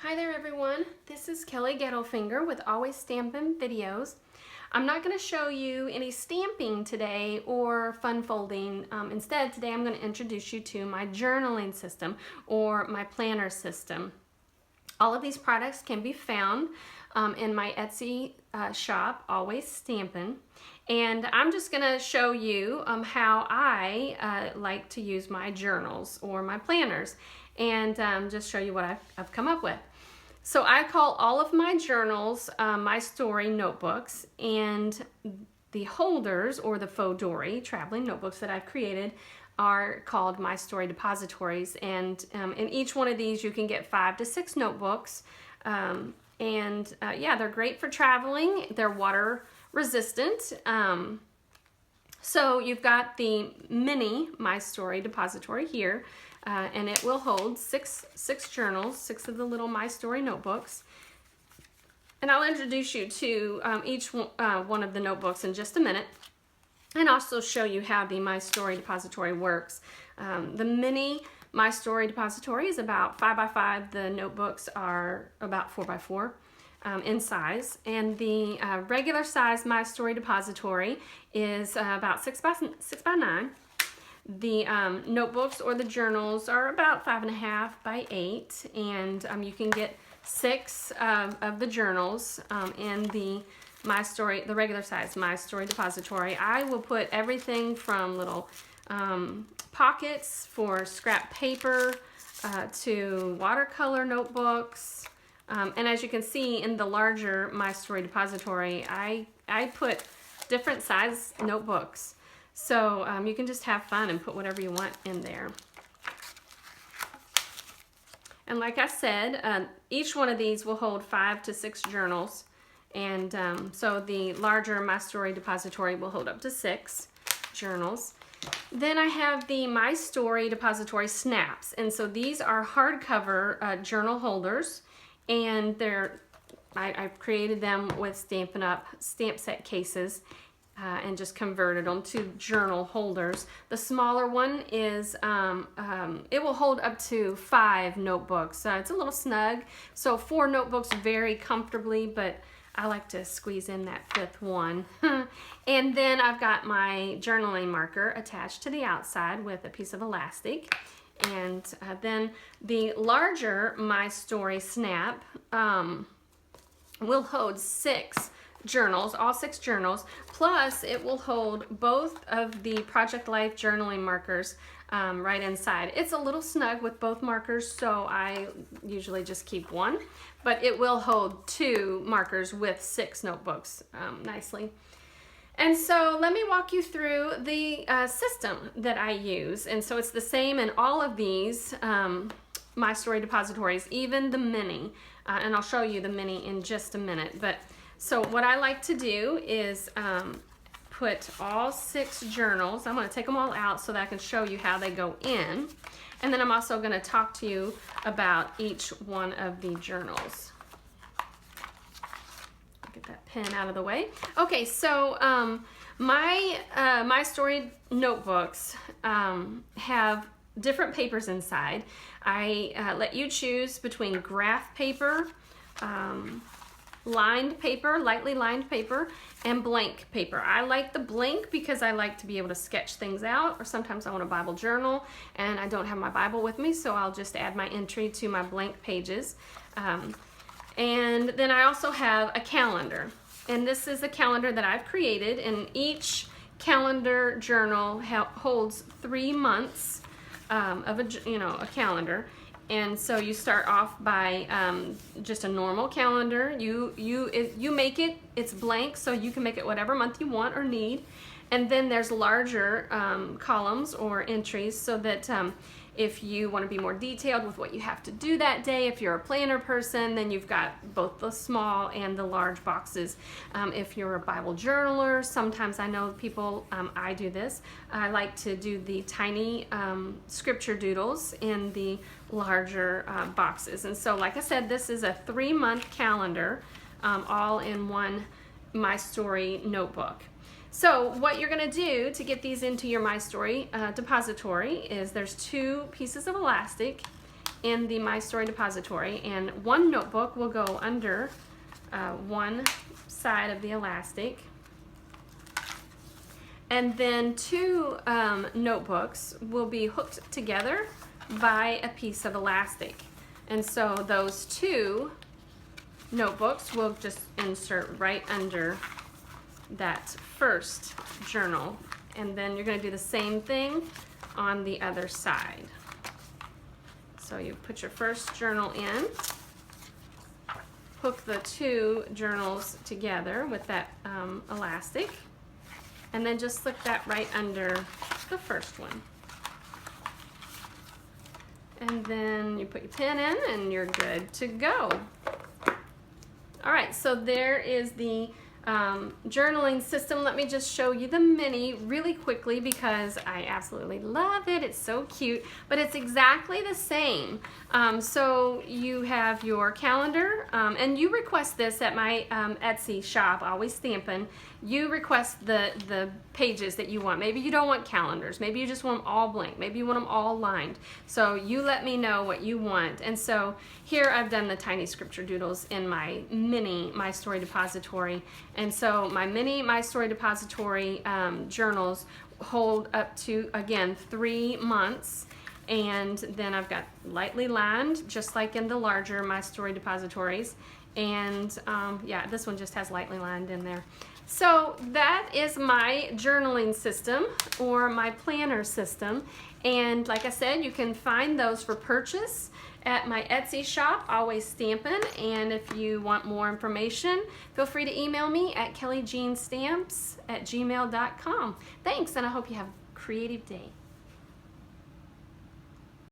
Hi there everyone, this is Kelly Gettelfinger with Always Stampin' Videos. I'm not going to show you any stamping today or fun folding. Instead, today I'm going to introduce you to my journaling system or my planner system. All of these products can be found in my Etsy shop, Always Stampin'. And I'm just going to show you how I like to use my journals or my planners and just show you what I've come up with. So I call all of my journals MYStORi notebooks, and the holders or the MYStORi traveling notebooks that I've created are called MYStORi Depositories, and in each one of these you can get 5 to 6 notebooks, yeah, they're great for traveling. They're water resistant. So you've got the mini MYStORi Depository here, and it will hold six journals, 6 of the little MYStORi notebooks. And I'll introduce you to each one of the notebooks in just a minute, and also show you how the MYStORi Depository works. The mini MYStORi Depository is about 5 by 5. The notebooks are about 4 by 4 in size, and the regular size MYStORi Depository is about 6 by 9. The notebooks or the journals are about 5.5 by 8, and you can get 6 of the journals in the MYStORi, the regular size MYStORi Depository. I will put everything from little pockets for scrap paper to watercolor notebooks, and as you can see in the larger MYStORi Depository, I put different size notebooks. So you can just have fun and put whatever you want in there. And like I said, each one of these will hold 5 to 6 journals. And so the larger MYStORi Depository will hold up to 6 journals. Then I have the MYStORi Depository Snaps. And so these are hardcover journal holders. And I've created them with Stampin' Up! Stamp set cases. And just converted them to journal holders. The smaller one is, it will hold up to 5 notebooks. It's a little snug, so 4 notebooks very comfortably, but I like to squeeze in that 5th one. And then I've got my journaling marker attached to the outside with a piece of elastic. And then the larger MYStORi Snap will hold 6 journals, all 6 journals, plus it will hold both of the Project Life journaling markers right inside. It's a little snug with both markers, so I usually just keep one, but it will hold 2 markers with 6 notebooks nicely. And so let me walk you through the system that I use. And so it's the same in all of these MYStORi Depositories, even the mini, and I'll show you the mini in just a minute. But so what I like to do is put all 6 journals. I'm going to take them all out so that I can show you how they go in. And then I'm also going to talk to you about each one of the journals. Get that pen out of the way. Okay, so my MYStORi notebooks have different papers inside. I let you choose between graph paper, lined paper, lightly lined paper, and blank paper. I like the blank because I like to be able to sketch things out, or sometimes I want a Bible journal and I don't have my Bible with me, so I'll just add my entry to my blank pages. And then I also have a calendar, and this is a calendar that I've created, and each calendar journal holds 3 months of a calendar. And so you start off by just a normal calendar. You make it, it's blank, so you can make it whatever month you want or need. And then there's larger columns or entries so that if you want to be more detailed with what you have to do that day, if you're a planner person, then you've got both the small and the large boxes. If you're a Bible journaler, sometimes I know people, I do this, I like to do the tiny scripture doodles in the larger boxes. And so like I said, this is a 3-month calendar all in one MYStORi notebook. So what you're going to do to get these into your MYStORi depository is there's 2 pieces of elastic in the MYStORi depository, and one notebook will go under one side of the elastic, and then two notebooks will be hooked together by a piece of elastic. And so those two notebooks will just insert right under that first journal, and then you're going to do the same thing on the other side. So you put your first journal in, hook the two journals together with that elastic, and then just slip that right under the first one. And then you put your pin in and you're good to go. All right, so there is the journaling system. Let me just show you the mini really quickly because I absolutely love it. It's so cute, but it's exactly the same. So you have your calendar, and you request this at my Etsy shop, Always Stampin'. You request the pages that you want. Maybe you don't want calendars. Maybe you just want them all blank. Maybe you want them all lined. So you let me know what you want. And so here I've done the tiny scripture doodles in my mini MYStORi depository. And so my mini MYStORi depository journals hold up to, again, 3 months. And then I've got lightly lined, just like in the larger MYStORi depositories. And yeah, this one just has lightly lined in there. So that is my journaling system, or my planner system. And like I said, you can find those for purchase at my Etsy shop, Always Stampin'. And if you want more information, feel free to email me at kellyjeanstamps@gmail.com. Thanks, and I hope you have a creative day.